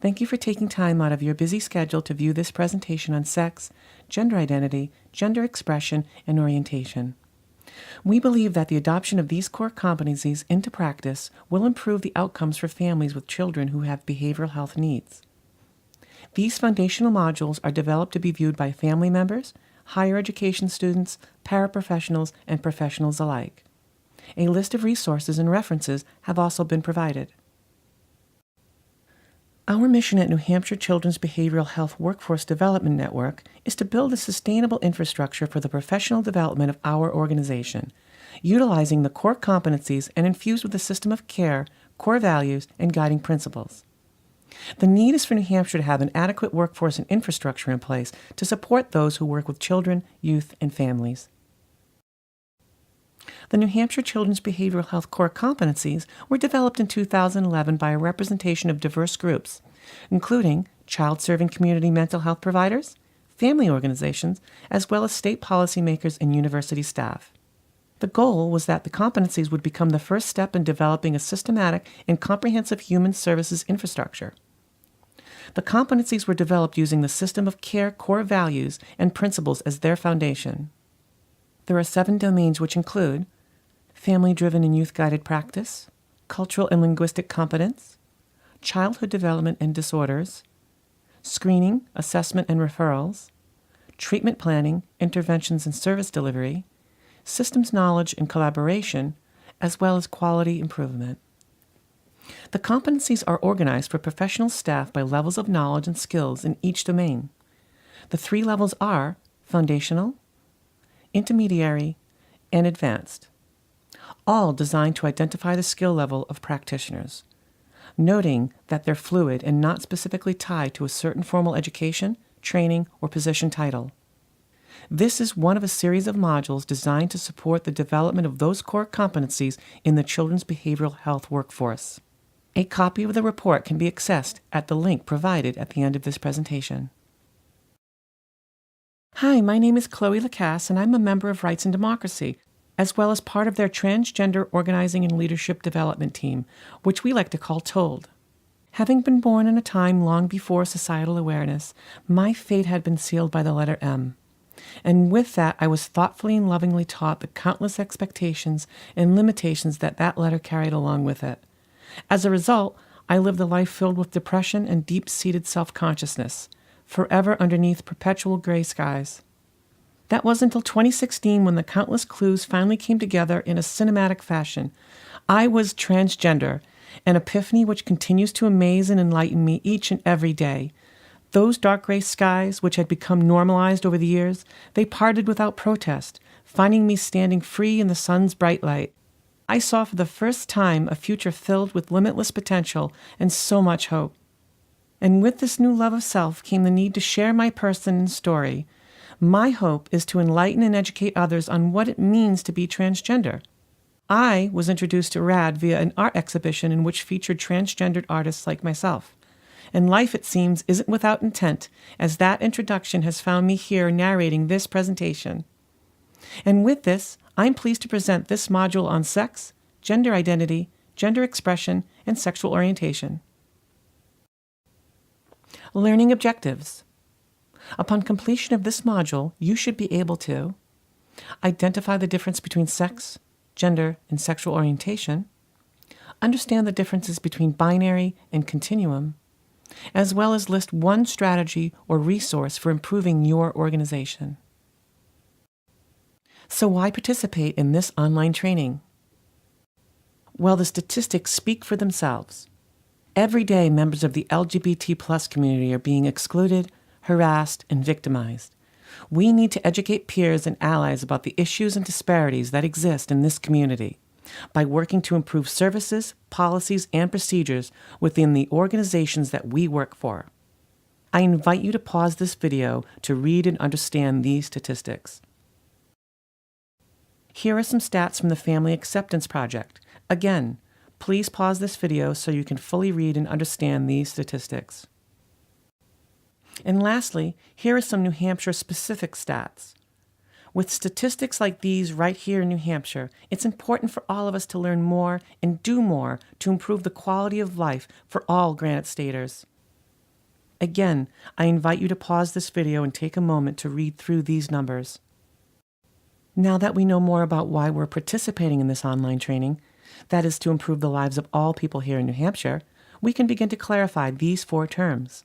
Thank you for taking time out of your busy schedule to view this presentation on sex, gender identity, gender expression, and orientation. We believe that the adoption of these core competencies into practice will improve the outcomes for families with children who have behavioral health needs. These foundational modules are developed to be viewed by family members, higher education students, paraprofessionals, and professionals alike. A list of resources and references have also been provided. Our mission at New Hampshire Children's Behavioral Health Workforce Development Network is to build a sustainable infrastructure for the professional development of our organization, utilizing the core competencies and infused with a system of care, core values, and guiding principles. The need is for New Hampshire to have an adequate workforce and infrastructure in place to support those who work with children, youth, and families. The New Hampshire Children's Behavioral Health Core Competencies were developed in 2011 by a representation of diverse groups, including child-serving community mental health providers, family organizations, as well as state policymakers and university staff. The goal was that the competencies would become the first step in developing a systematic and comprehensive human services infrastructure. The competencies were developed using the system of care core values and principles as their foundation. There are 7 domains which include family-driven and youth-guided practice, cultural and linguistic competence, childhood development and disorders, screening, assessment and referrals, treatment planning, interventions and service delivery, systems knowledge and collaboration, as well as quality improvement. The competencies are organized for professional staff by levels of knowledge and skills in each domain. The 3 levels are foundational, intermediary, and advanced, all designed to identify the skill level of practitioners, noting that they're fluid and not specifically tied to a certain formal education, training, or position title. This is one of a series of modules designed to support the development of those core competencies in the children's behavioral health workforce. A copy of the report can be accessed at the link provided at the end of this presentation. Hi, my name is Chloe Lacasse, and I'm a member of Rights and Democracy, as well as part of their Transgender Organizing and Leadership Development Team, which we like to call TOLD. Having been born in a time long before societal awareness, my fate had been sealed by the letter M. And with that, I was thoughtfully and lovingly taught the countless expectations and limitations that that letter carried along with it. As a result, I lived a life filled with depression and deep-seated self-consciousness, forever underneath perpetual gray skies. That wasn't until 2016 when the countless clues finally came together in a cinematic fashion. I was transgender, an epiphany which continues to amaze and enlighten me each and every day. Those dark gray skies, which had become normalized over the years, they parted without protest, finding me standing free in the sun's bright light. I saw for the first time a future filled with limitless potential and so much hope. And with this new love of self came the need to share my person and story. My hope is to enlighten and educate others on what it means to be transgender. I was introduced to RAD via an art exhibition in which featured transgendered artists like myself. And life, it seems, isn't without intent, as that introduction has found me here narrating this presentation. And with this, I'm pleased to present this module on sex, gender identity, gender expression, and sexual orientation. Learning objectives. Upon completion of this module, you should be able to identify the difference between sex, gender, and sexual orientation, understand the differences between binary and continuum, as well as list one strategy or resource for improving your organization. So why participate in this online training? Well, the statistics speak for themselves. Every day, members of the LGBT+ community are being excluded, harassed, and victimized. We need to educate peers and allies about the issues and disparities that exist in this community by working to improve services, policies, and procedures within the organizations that we work for. I invite you to pause this video to read and understand these statistics. Here are some stats from the Family Acceptance Project. Again, please pause this video so you can fully read and understand these statistics. And lastly, here are some New Hampshire-specific stats. With statistics like these right here in New Hampshire, it's important for all of us to learn more and do more to improve the quality of life for all Granite Staters. Again, I invite you to pause this video and take a moment to read through these numbers. Now that we know more about why we're participating in this online training, that is to improve the lives of all people here in New Hampshire, we can begin to clarify these 4 terms.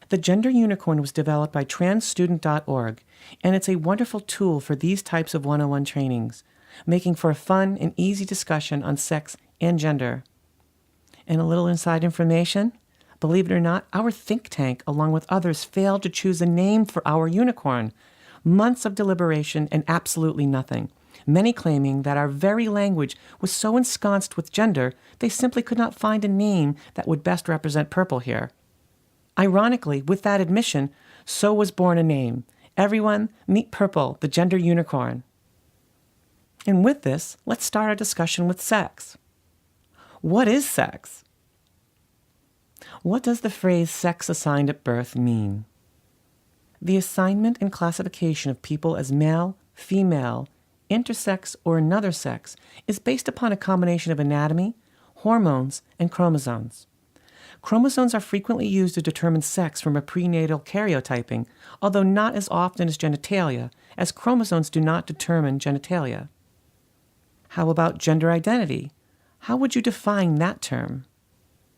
The Gender Unicorn was developed by transstudent.org, and it's a wonderful tool for these types of one-on-one trainings, making for a fun and easy discussion on sex and gender. And a little inside information, believe it or not, our think tank, along with others, failed to choose a name for our unicorn. Months of deliberation and absolutely nothing. Many claiming that our very language was so ensconced with gender, they simply could not find a name that would best represent purple here. Ironically, with that admission, so was born a name. Everyone, meet Purple, the gender unicorn. And with this, let's start our discussion with sex. What is sex? What does the phrase sex assigned at birth mean? The assignment and classification of people as male, female, intersex, or another sex is based upon a combination of anatomy, hormones, and chromosomes. Chromosomes are frequently used to determine sex from a prenatal karyotyping, although not as often as genitalia, as chromosomes do not determine genitalia. How about gender identity? How would you define that term?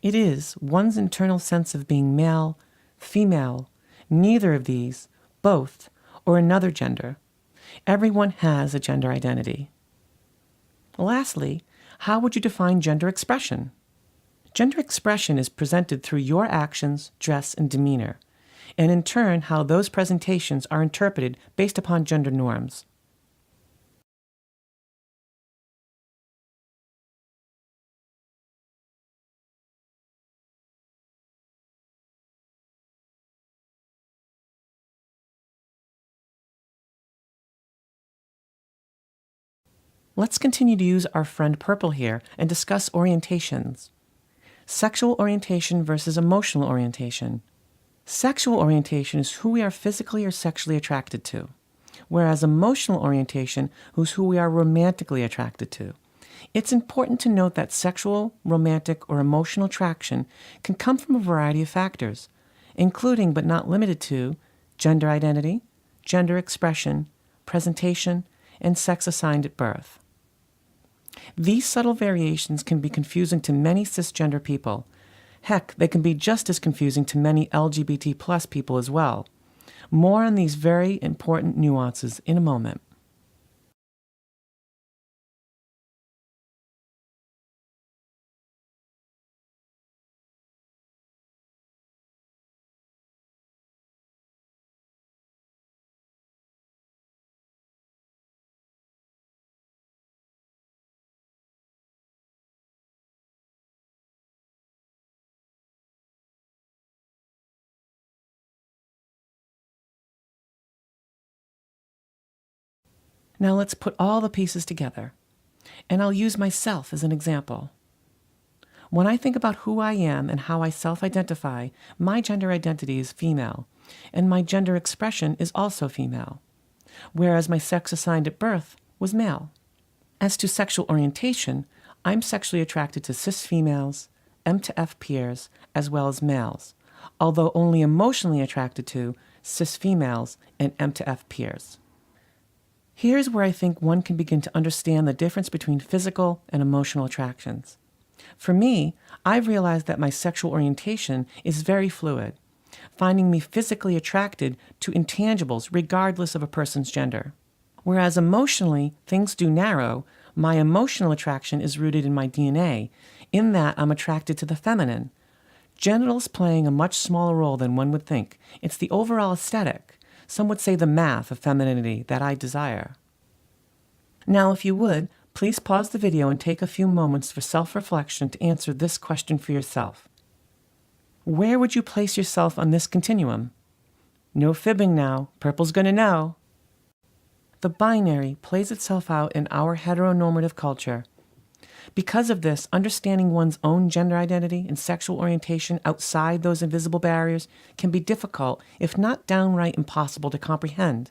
It is one's internal sense of being male, female, neither of these, both, or another gender. Everyone has a gender identity. Lastly, how would you define gender expression? Gender expression is presented through your actions, dress, and demeanor, and in turn how those presentations are interpreted based upon gender norms. Let's continue to use our friend Purple here and discuss orientations. Sexual orientation versus emotional orientation. Sexual orientation is who we are physically or sexually attracted to, whereas emotional orientation is who we are romantically attracted to. It's important to note that sexual, romantic, or emotional attraction can come from a variety of factors, including but not limited to gender identity, gender expression, presentation, and sex assigned at birth. These subtle variations can be confusing to many cisgender people. Heck, they can be just as confusing to many LGBT+ people as well. More on these very important nuances in a moment. Now let's put all the pieces together, and I'll use myself as an example. When I think about who I am and how I self-identify, my gender identity is female, and my gender expression is also female, whereas my sex assigned at birth was male. As to sexual orientation, I'm sexually attracted to cis females, M to F peers, as well as males, although only emotionally attracted to cis females and M to F peers. Here's where I think one can begin to understand the difference between physical and emotional attractions. For me, I've realized that my sexual orientation is very fluid, finding me physically attracted to intangibles regardless of a person's gender. Whereas emotionally, things do narrow, my emotional attraction is rooted in my DNA, in that I'm attracted to the feminine. Genitals playing a much smaller role than one would think. It's the overall aesthetic, some would say the math of femininity, that I desire. Now, if you would, please pause the video and take a few moments for self-reflection to answer this question for yourself. Where would you place yourself on this continuum? No fibbing now, Purple's gonna know. The binary plays itself out in our heteronormative culture. Because of this, understanding one's own gender identity and sexual orientation outside those invisible barriers can be difficult, if not downright impossible to comprehend.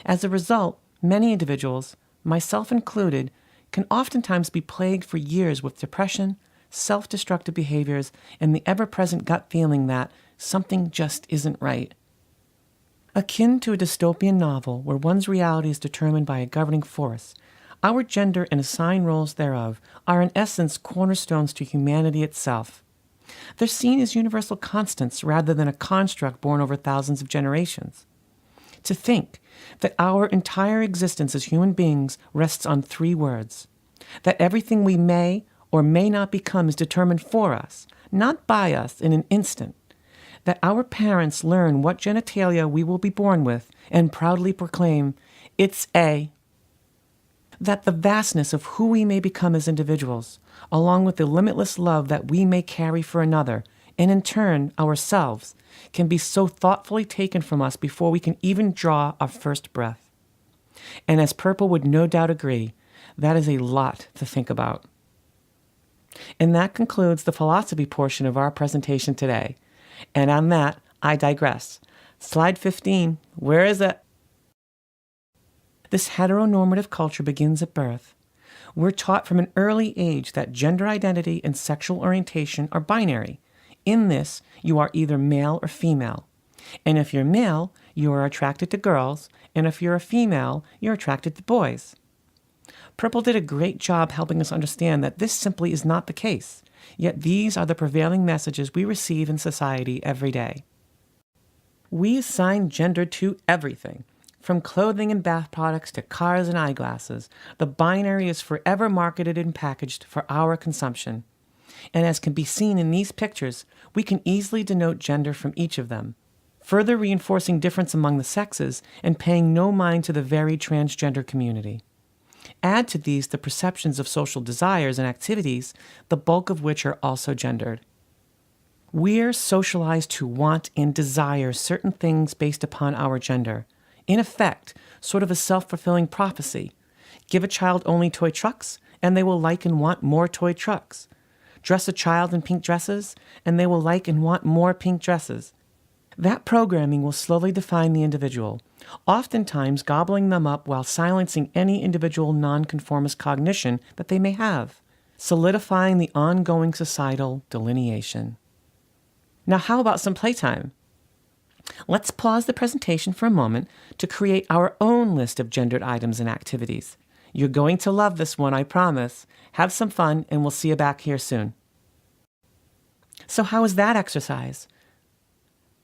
As a result, many individuals, myself included, can oftentimes be plagued for years with depression, self-destructive behaviors, and the ever-present gut feeling that something just isn't right. Akin to a dystopian novel where one's reality is determined by a governing force, our gender and assigned roles thereof are in essence cornerstones to humanity itself. They're seen as universal constants rather than a construct born over thousands of generations. To think that our entire existence as human beings rests on 3 words, that everything we may or may not become is determined for us, not by us in an instant, that our parents learn what genitalia we will be born with and proudly proclaim, "It's A," that the vastness of who we may become as individuals, along with the limitless love that we may carry for another, and in turn ourselves, can be so thoughtfully taken from us before we can even draw our first breath. And as Purple would no doubt agree, that is a lot to think about. And that concludes the philosophy portion of our presentation today. And on that, I digress. Slide 15, where is it? This heteronormative culture begins at birth. We're taught from an early age that gender identity and sexual orientation are binary. In this, you are either male or female. And if you're male, you are attracted to girls, and if you're a female, you're attracted to boys. Purple did a great job helping us understand that this simply is not the case, yet these are the prevailing messages we receive in society every day. We assign gender to everything. From clothing and bath products to cars and eyeglasses, the binary is forever marketed and packaged for our consumption. And as can be seen in these pictures, we can easily denote gender from each of them, further reinforcing difference among the sexes and paying no mind to the varied transgender community. Add to these the perceptions of social desires and activities, the bulk of which are also gendered. We're socialized to want and desire certain things based upon our gender. In effect, sort of a self-fulfilling prophecy. Give a child only toy trucks, and they will like and want more toy trucks. Dress a child in pink dresses, and they will like and want more pink dresses. That programming will slowly define the individual, oftentimes gobbling them up while silencing any individual nonconformist cognition that they may have, solidifying the ongoing societal delineation. Now, how about some playtime? Let's pause the presentation for a moment to create our own list of gendered items and activities. You're going to love this one, I promise. Have some fun, and we'll see you back here soon. So how was that exercise?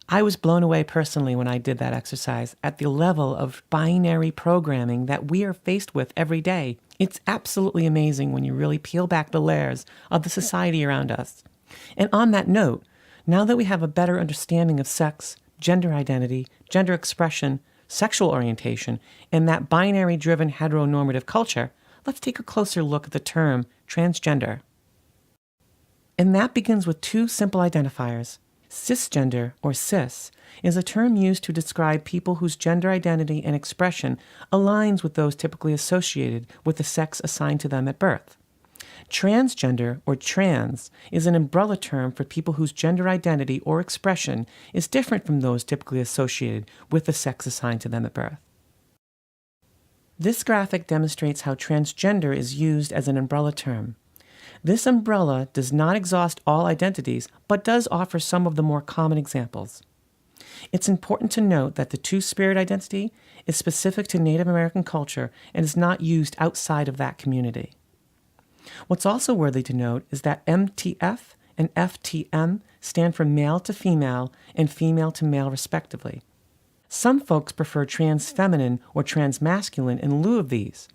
I was blown away personally when I did that exercise at the level of binary programming that we are faced with every day. It's absolutely amazing when you really peel back the layers of the society around us. And on that note, now that we have a better understanding of sex, gender identity, gender expression, sexual orientation, and that binary-driven heteronormative culture, let's take a closer look at the term transgender. And that begins with 2 simple identifiers. Cisgender, or cis, is a term used to describe people whose gender identity and expression aligns with those typically associated with the sex assigned to them at birth. Transgender, or trans, is an umbrella term for people whose gender identity or expression is different from those typically associated with the sex assigned to them at birth. This graphic demonstrates how transgender is used as an umbrella term. This umbrella does not exhaust all identities, but does offer some of the more common examples. It's important to note that the Two-Spirit identity is specific to Native American culture and is not used outside of that community. What's also worthy to note is that MTF and FTM stand for male to female and female to male respectively. Some folks prefer trans feminine or trans masculine in lieu of these,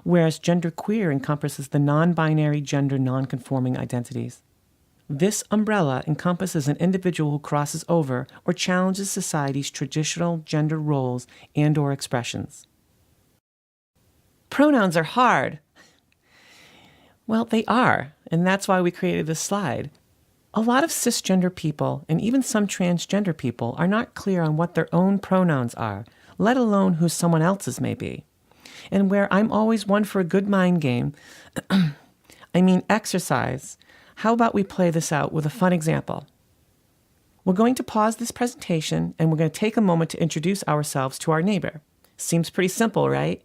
whereas genderqueer encompasses the non-binary gender non-conforming identities. This umbrella encompasses an individual who crosses over or challenges society's traditional gender roles and/or expressions. Pronouns are hard. Well, they are, and that's why we created this slide. A lot of cisgender people, and even some transgender people, are not clear on what their own pronouns are, let alone who someone else's may be. And where I'm always one for a good mind game, exercise, how about we play this out with a fun example? We're going to pause this presentation, and we're going to take a moment to introduce ourselves to our neighbor. Seems pretty simple, right?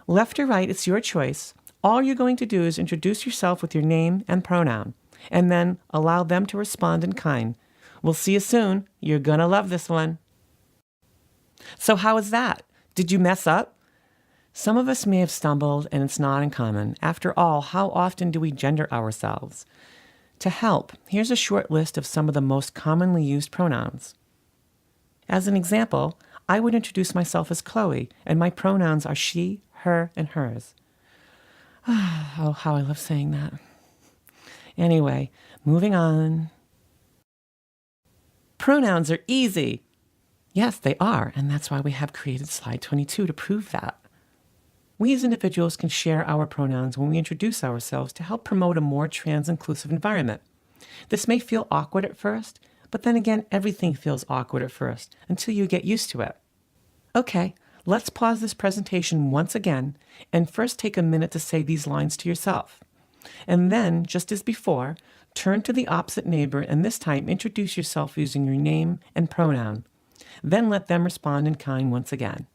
Left or right, it's your choice. All you're going to do is introduce yourself with your name and pronoun, and then allow them to respond in kind. We'll see you soon. You're gonna love this one. So how is that? Did you mess up? Some of us may have stumbled, and it's not uncommon. After all, how often do we gender ourselves? To help, here's a short list of some of the most commonly used pronouns. As an example, I would introduce myself as Chloe, and my pronouns are she, her, and hers. Oh, how I love saying that. Anyway, moving on. Pronouns are easy. Yes, they are, and that's why we have created slide 22 to prove that. We as individuals can share our pronouns when we introduce ourselves to help promote a more trans-inclusive environment. This may feel awkward at first, but then again, everything feels awkward at first until you get used to it. Okay, let's pause this presentation once again and first take a minute to say these lines to yourself. And then, just as before, turn to the opposite neighbor and this time introduce yourself using your name and pronoun. Then let them respond in kind once again.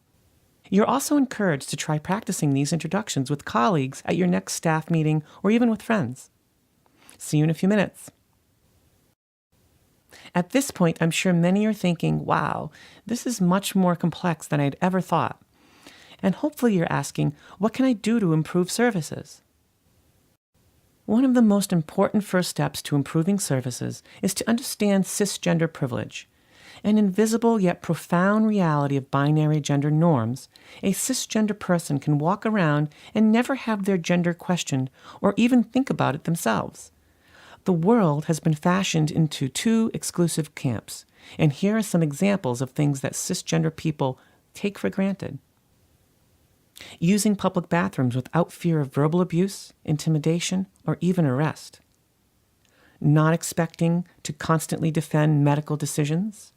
You're also encouraged to try practicing these introductions with colleagues at your next staff meeting or even with friends. See you in a few minutes. At this point, I'm sure many are thinking, wow, this is much more complex than I'd ever thought. And hopefully you're asking, what can I do to improve services? One of the most important first steps to improving services is to understand cisgender privilege. An invisible yet profound reality of binary gender norms, a cisgender person can walk around and never have their gender questioned or even think about it themselves. The world has been fashioned into two exclusive camps, and here are some examples of things that cisgender people take for granted. Using public bathrooms without fear of verbal abuse, intimidation, or even arrest. Not expecting to constantly defend medical decisions.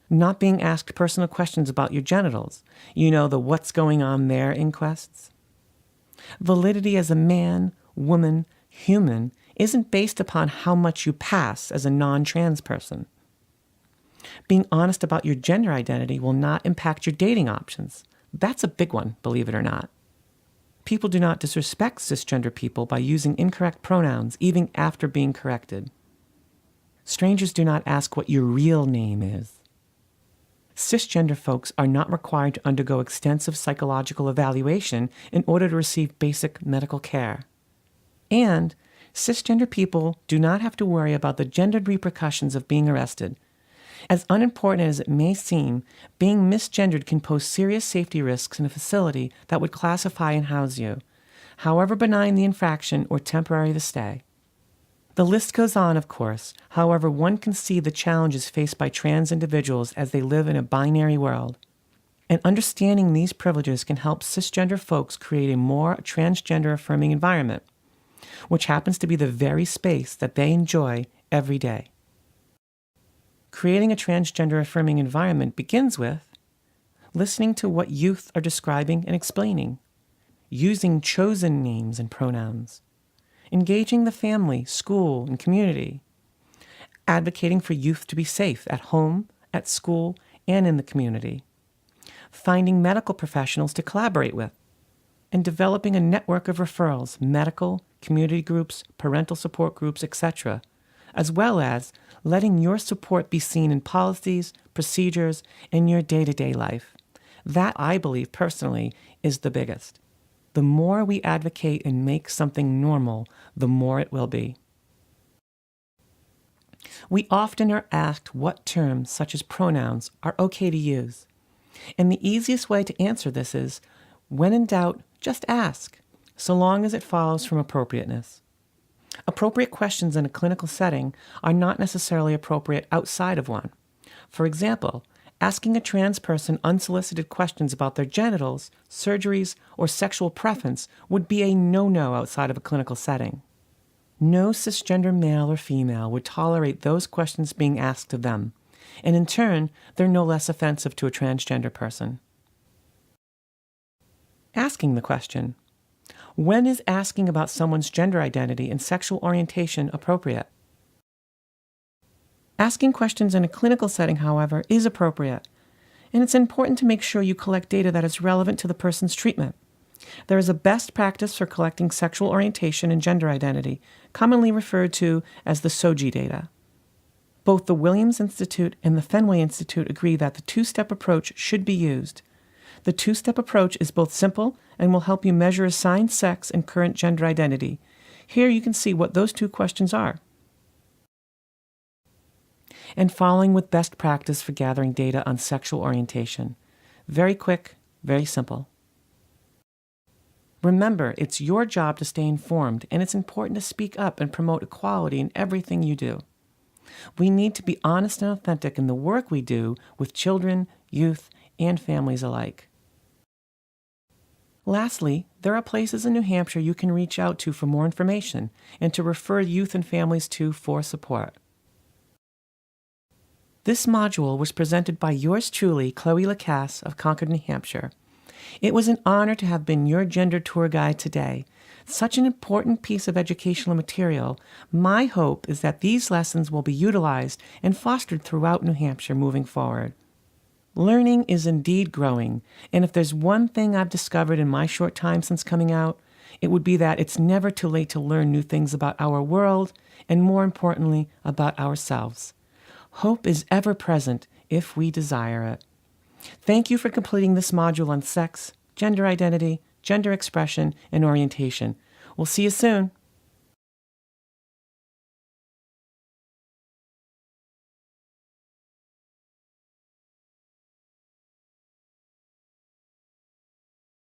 Not being asked personal questions about your genitals. You know, the what's going on there inquests. Validity as a man, woman, human isn't based upon how much you pass as a non-trans person. Being honest about your gender identity will not impact your dating options. That's a big one, believe it or not. People do not disrespect cisgender people by using incorrect pronouns even after being corrected. Strangers do not ask what your real name is. Cisgender folks are not required to undergo extensive psychological evaluation in order to receive basic medical care. And cisgender people do not have to worry about the gendered repercussions of being arrested. As unimportant as it may seem, being misgendered can pose serious safety risks in a facility that would classify and house you, however benign the infraction or temporary the stay. The list goes on, of course. However, one can see the challenges faced by trans individuals as they live in a binary world. And understanding these privileges can help cisgender folks create a more transgender-affirming environment, which happens to be the very space that they enjoy every day. Creating a transgender-affirming environment begins with listening to what youth are describing and explaining, using chosen names and pronouns, engaging the family, school, and community, advocating for youth to be safe at home, at school, and in the community, finding medical professionals to collaborate with, and developing a network of referrals, medical, community groups, parental support groups, etc., as well as letting your support be seen in policies, procedures, and your day-to-day life. That, I believe personally, is the biggest. The more we advocate and make something normal, the more it will be. We often are asked what terms, such as pronouns, are okay to use. And the easiest way to answer this is, when in doubt, just ask, so long as it follows from appropriateness. Appropriate questions in a clinical setting are not necessarily appropriate outside of one. For example, asking a trans person unsolicited questions about their genitals, surgeries, or sexual preference would be a no-no outside of a clinical setting. No cisgender male or female would tolerate those questions being asked of them, and in turn, they're no less offensive to a transgender person. Asking the question. When is asking about someone's gender identity and sexual orientation appropriate? Asking questions in a clinical setting, however, is appropriate, and it's important to make sure you collect data that is relevant to the person's treatment. There is a best practice for collecting sexual orientation and gender identity, commonly referred to as the SOGI data. Both the Williams Institute and the Fenway Institute agree that the two-step approach should be used. The two-step approach is both simple and will help you measure assigned sex and current gender identity. Here you can see what those two questions are. And following with best practice for gathering data on sexual orientation. Very quick, very simple. Remember, it's your job to stay informed, and it's important to speak up and promote equality in everything you do. We need to be honest and authentic in the work we do with children, youth, and families alike. Lastly, there are places in New Hampshire you can reach out to for more information and to refer youth and families to for support. This module was presented by yours truly, Chloe Lacasse of Concord, New Hampshire. It was an honor to have been your gender tour guide today. Such an important piece of educational material. My hope is that these lessons will be utilized and fostered throughout New Hampshire moving forward. Learning is indeed growing, and if there's one thing I've discovered in my short time since coming out, it would be that it's never too late to learn new things about our world, and more importantly, about ourselves. Hope is ever present if we desire it. Thank you for completing this module on sex, gender identity, gender expression, and orientation. We'll see you soon.